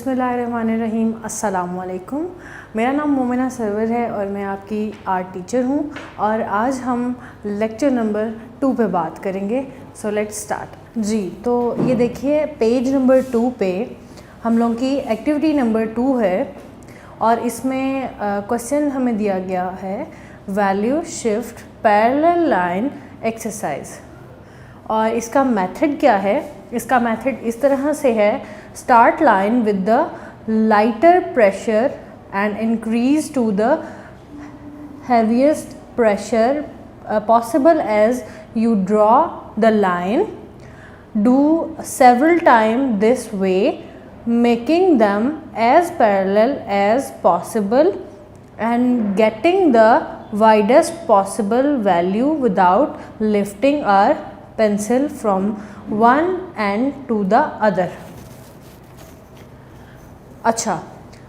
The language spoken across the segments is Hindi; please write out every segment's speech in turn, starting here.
बिस्मिल्लाहिर्रहमानिर्रहीम। अस्सलामुअलैकुम। मेरा नाम मोमिना सरवर है और मैं आपकी आर्ट टीचर हूँ और आज हम लेक्चर नंबर 2 पे बात करेंगे। सो लेट्स स्टार्ट जी। तो ये देखिए पेज नंबर 2 पे हम लोगों की एक्टिविटी नंबर 2 है और इसमें क्वेश्चन हमें दिया गया है value shift parallel line exercise. और इसका मेथड क्या है? इसका मेथड इस तरह से है, start line with the lighter pressure and increase to the heaviest pressure possible as you draw the line. Do several times this way, making them as parallel as possible and getting the widest possible value without lifting our pencil from one end to the other. अच्छा,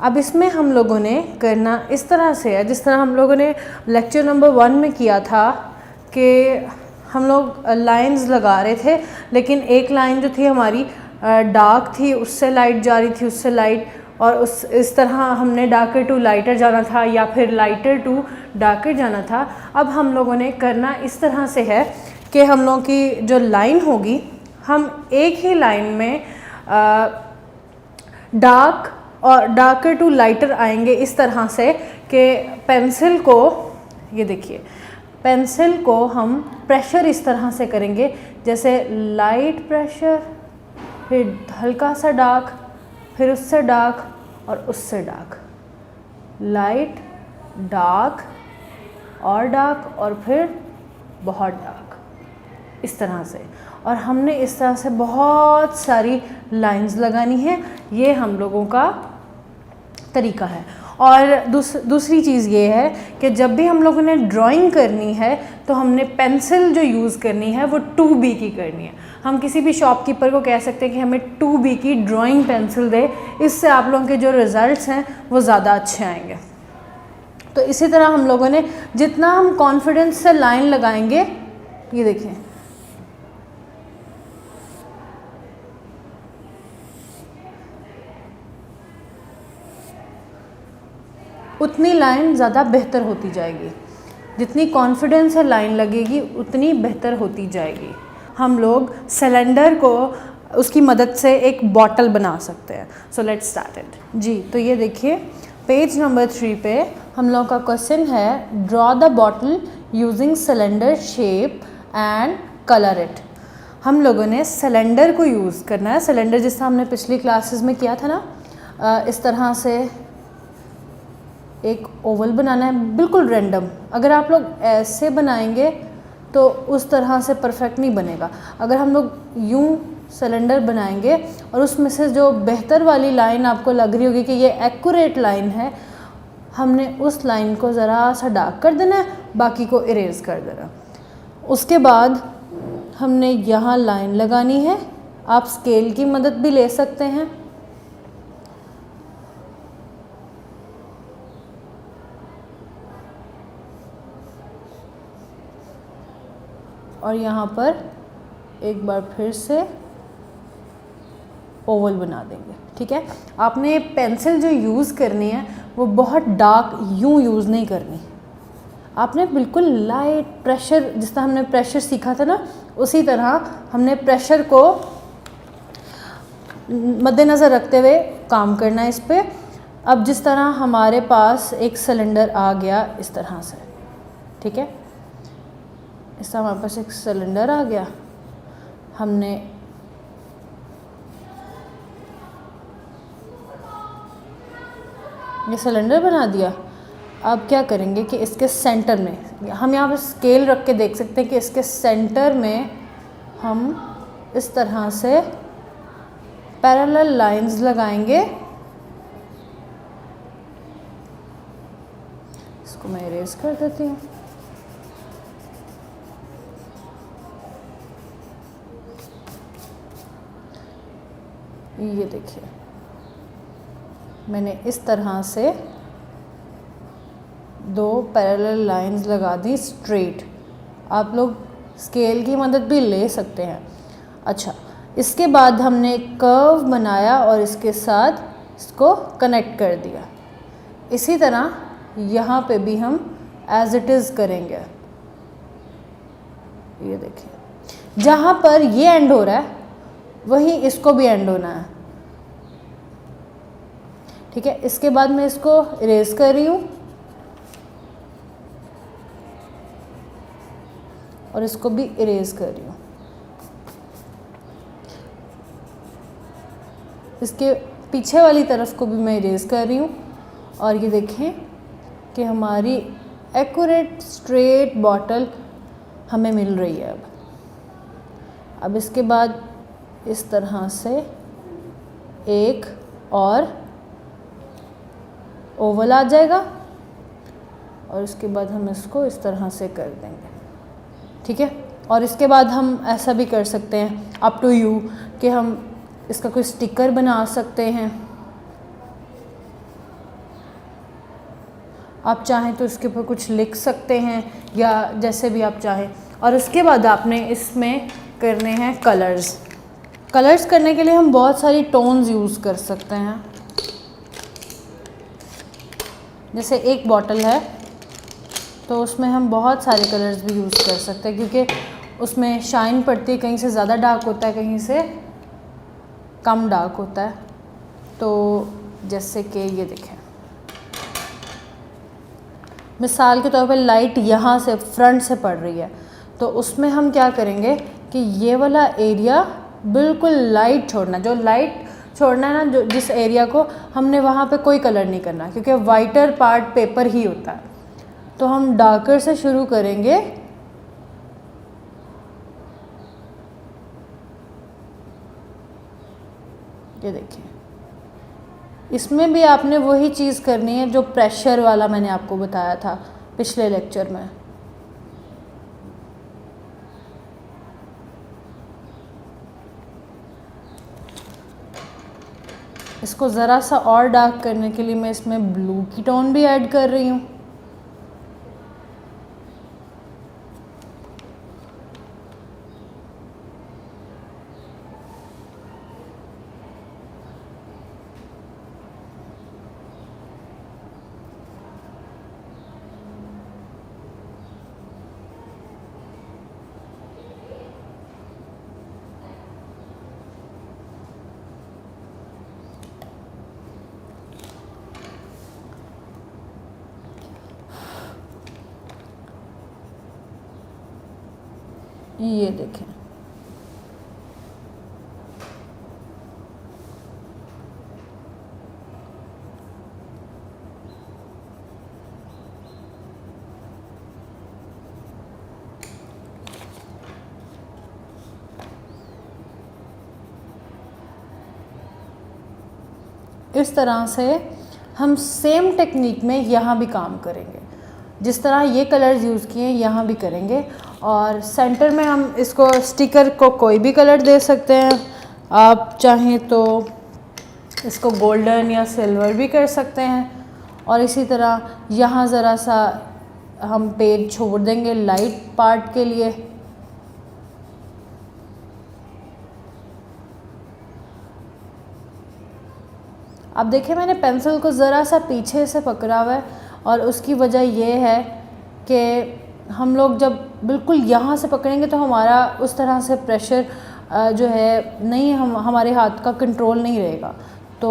अब इसमें हम लोगों ने करना इस तरह से है जिस तरह हम लोगों ने लेक्चर नंबर 1 में किया था कि हम लोग लाइंस लगा रहे थे, लेकिन एक लाइन जो थी हमारी डार्क थी, उससे लाइट जा रही थी, उससे लाइट, और इस तरह हमने डार्कर टू लाइटर जाना था या फिर लाइटर टू डार्कर जाना था। अब हम लोगों ने करना इस तरह से है कि हम लोगों की जो लाइन होगी, हम एक ही लाइन में डार्क और डार्कर टू लाइटर आएंगे इस तरह से कि पेंसिल को, ये देखिए, पेंसिल को हम प्रेशर इस तरह से करेंगे जैसे लाइट प्रेशर, फिर हल्का सा डार्क, फिर उससे डार्क और उससे डार्क, लाइट डार्क और फिर बहुत डार्क, इस तरह से। और हमने इस तरह से बहुत सारी लाइंस लगानी है। ये हम लोगों का तरीका है। और दूसरी चीज़ ये है कि जब भी हम लोगों ने ड्राइंग करनी है तो हमने पेंसिल जो यूज़ करनी है वो 2B की करनी है। हम किसी भी शॉपकीपर को कह सकते हैं कि हमें 2B की ड्राइंग पेंसिल दे, इससे आप लोगों के जो रिज़ल्ट्स हैं वो ज़्यादा अच्छे आएंगे। तो इसी तरह हम लोगों ने जितना हम कॉन्फिडेंस से लाइन लगाएंगे, ये देखें, उतनी लाइन ज़्यादा बेहतर होती जाएगी। जितनी कॉन्फिडेंस से लाइन लगेगी उतनी बेहतर होती जाएगी। हम लोग सिलेंडर को उसकी मदद से एक बॉटल बना सकते हैं। सो लेट्स स्टार्ट इट जी। तो ये देखिए पेज नंबर 3 पे हम लोगों का क्वेश्चन है, draw the bottle using cylinder shape and colour it. हम लोगों ने सिलेंडर को यूज़ करना है। सिलेंडर जिस तरह हमने पिछली क्लासेस में किया था ना, इस तरह से एक ओवल बनाना है, बिल्कुल रैंडम। अगर आप लोग ऐसे बनाएंगे तो उस तरह से परफेक्ट नहीं बनेगा। अगर हम लोग यूं सिलेंडर बनाएंगे और उसमें से जो बेहतर वाली लाइन आपको लग रही होगी कि ये एक्यूरेट लाइन है, हमने उस लाइन को ज़रा सा डार्क कर देना है, बाकी को इरेज कर देना। उसके बाद हमने यहाँ लाइन लगानी है। आप स्केल की मदद भी ले सकते हैं। और यहाँ पर एक बार फिर से ओवल बना देंगे। ठीक है, आपने पेंसिल जो यूज़ करनी है वो बहुत डार्क यूँ यूज़ नहीं करनी। आपने बिल्कुल लाइट प्रेशर, जिस तरह हमने प्रेशर सीखा था ना, उसी तरह हमने प्रेशर को मद्देनज़र रखते हुए काम करना है इस पर। अब जिस तरह हमारे पास एक सिलेंडर आ गया इस तरह से, ठीक है, इस तरह हमारे पास एक सिलेंडर आ गया, हमने ये सिलेंडर बना दिया। अब क्या करेंगे कि इसके सेंटर में, हम यहाँ पर स्केल रख के देख सकते हैं कि इसके सेंटर में हम इस तरह से पैरेलल लाइंस लगाएंगे। इसको मैं इरेज कर देती हूँ। ये देखिए, मैंने इस तरह से 2 पैरेलल लाइंस लगा दी स्ट्रेट। आप लोग स्केल की मदद भी ले सकते हैं। अच्छा, इसके बाद हमने कर्व बनाया और इसके साथ इसको कनेक्ट कर दिया। इसी तरह यहाँ पे भी हम एज इट इज़ करेंगे। ये देखिए जहाँ पर ये एंड हो रहा है वहीं इसको भी एंड होना है। ठीक है, इसके बाद मैं इसको इरेज कर रही हूँ और इसको भी इरेज कर रही हूँ। इसके पीछे वाली तरफ को भी मैं इरेज कर रही हूँ और ये देखें कि हमारी एक्यूरेट स्ट्रेट बॉटल हमें मिल रही है। अब इसके बाद इस तरह से एक और ओवल आ जाएगा और उसके बाद हम इसको इस तरह से कर देंगे। ठीक है, और इसके बाद हम ऐसा भी कर सकते हैं, अप टू यू, कि हम इसका कोई स्टिकर बना सकते हैं। आप चाहें तो इसके ऊपर कुछ लिख सकते हैं या जैसे भी आप चाहें। और उसके बाद आपने इसमें करने हैं कलर्स। कलर्स करने के लिए हम बहुत सारी टोन्स यूज़ कर सकते हैं। जैसे एक बॉटल है तो उसमें हम बहुत सारे कलर्स भी यूज़ कर सकते हैं, क्योंकि उसमें शाइन पड़ती है, कहीं से ज़्यादा डार्क होता है, कहीं से कम डार्क होता है। तो जैसे कि ये देखें, मिसाल के तौर पे लाइट यहाँ से फ्रंट से पड़ रही है, तो उसमें हम क्या करेंगे कि ये वाला एरिया बिल्कुल लाइट छोड़ना, जो लाइट छोड़ना है ना, जो जिस एरिया को, हमने वहाँ पे कोई कलर नहीं करना, क्योंकि वाइटर पार्ट पेपर ही होता है। तो हम डार्कर से शुरू करेंगे। ये देखिए, इसमें भी आपने वही चीज़ करनी है जो प्रेशर वाला मैंने आपको बताया था पिछले लेक्चर में। इसको ज़रा सा और डार्क करने के लिए मैं इसमें ब्लू की टोन भी ऐड कर रही हूँ। ये देखें, इस तरह से हम सेम टेक्निक में यहाँ भी काम करेंगे। जिस तरह ये कलर्स यूज़ किए यहाँ भी करेंगे। और सेंटर में हम इसको स्टिकर को कोई भी कलर दे सकते हैं। आप चाहें तो इसको गोल्डन या सिल्वर भी कर सकते हैं। और इसी तरह यहाँ ज़रा सा हम पेज छोड़ देंगे लाइट पार्ट के लिए। अब देखिए, मैंने पेंसिल को ज़रा सा पीछे से पकड़ा हुआ है और उसकी वजह ये है कि हम लोग जब बिल्कुल यहाँ से पकड़ेंगे तो हमारा उस तरह से प्रेशर जो है नहीं, हमारे हाथ का कंट्रोल नहीं रहेगा। तो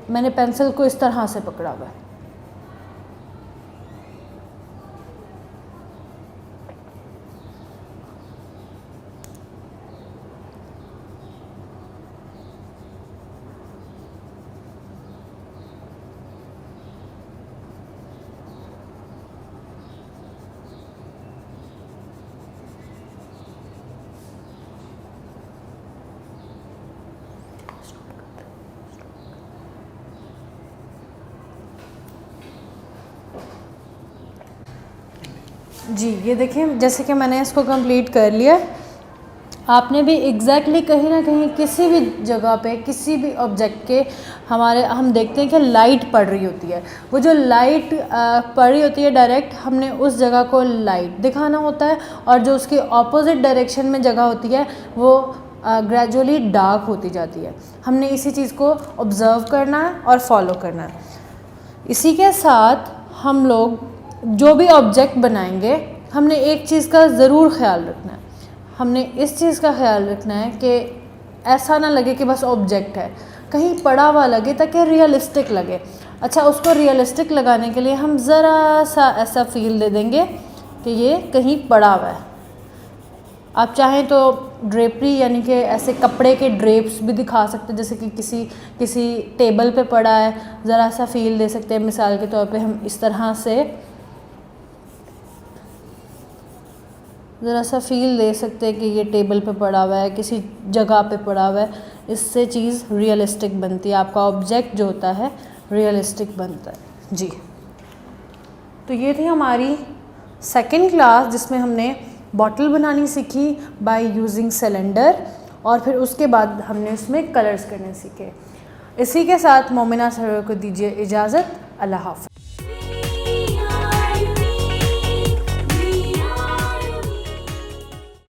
मैंने पेंसिल को इस तरह से पकड़ा हुआ है। जी, ये देखिए, जैसे कि मैंने इसको कंप्लीट कर लिया। आपने भी एग्जैक्टली कहीं ना कहीं किसी भी जगह पे, किसी भी ऑब्जेक्ट के हम देखते हैं कि लाइट पड़ रही होती है। वो जो लाइट पड़ रही होती है डायरेक्ट, हमने उस जगह को लाइट दिखाना होता है, और जो उसकी ऑपोजिट डायरेक्शन में जगह होती है वो ग्रेजुअली डार्क होती जाती है। हमने इसी चीज़ को ऑब्ज़र्व करना है और फॉलो करना है। इसी के साथ हम लोग जो भी ऑब्जेक्ट बनाएंगे, हमने एक चीज़ का ज़रूर ख्याल रखना है। हमने इस चीज़ का ख्याल रखना है कि ऐसा ना लगे कि बस ऑब्जेक्ट है, कहीं पड़ा हुआ लगे ताकि रियलिस्टिक लगे। अच्छा, उसको रियलिस्टिक लगाने के लिए हम ज़रा सा ऐसा फील दे देंगे कि ये कहीं पड़ा हुआ है। आप चाहें तो ड्रेपरी यानी कि ऐसे कपड़े के ड्रेप्स भी दिखा सकते हैं, जैसे कि किसी टेबल पे पड़ा है, ज़रा सा फील दे सकते हैं। मिसाल के तौर पे हम इस तरह से ज़रा सा फील दे सकते हैं कि ये टेबल पे पड़ा हुआ है, किसी जगह पे पड़ा हुआ है। इससे चीज़ रियलिस्टिक बनती है, आपका ऑब्जेक्ट जो होता है रियलिस्टिक बनता है जी। तो ये थी हमारी सेकंड क्लास, जिसमें हमने बॉटल बनानी सीखी बाय यूजिंग सिलेंडर, और फिर उसके बाद हमने उसमें कलर्स करने सीखे। इसी के साथ मोमिना सर को दीजिए इजाज़त। अल्लाह हाफ़िज़।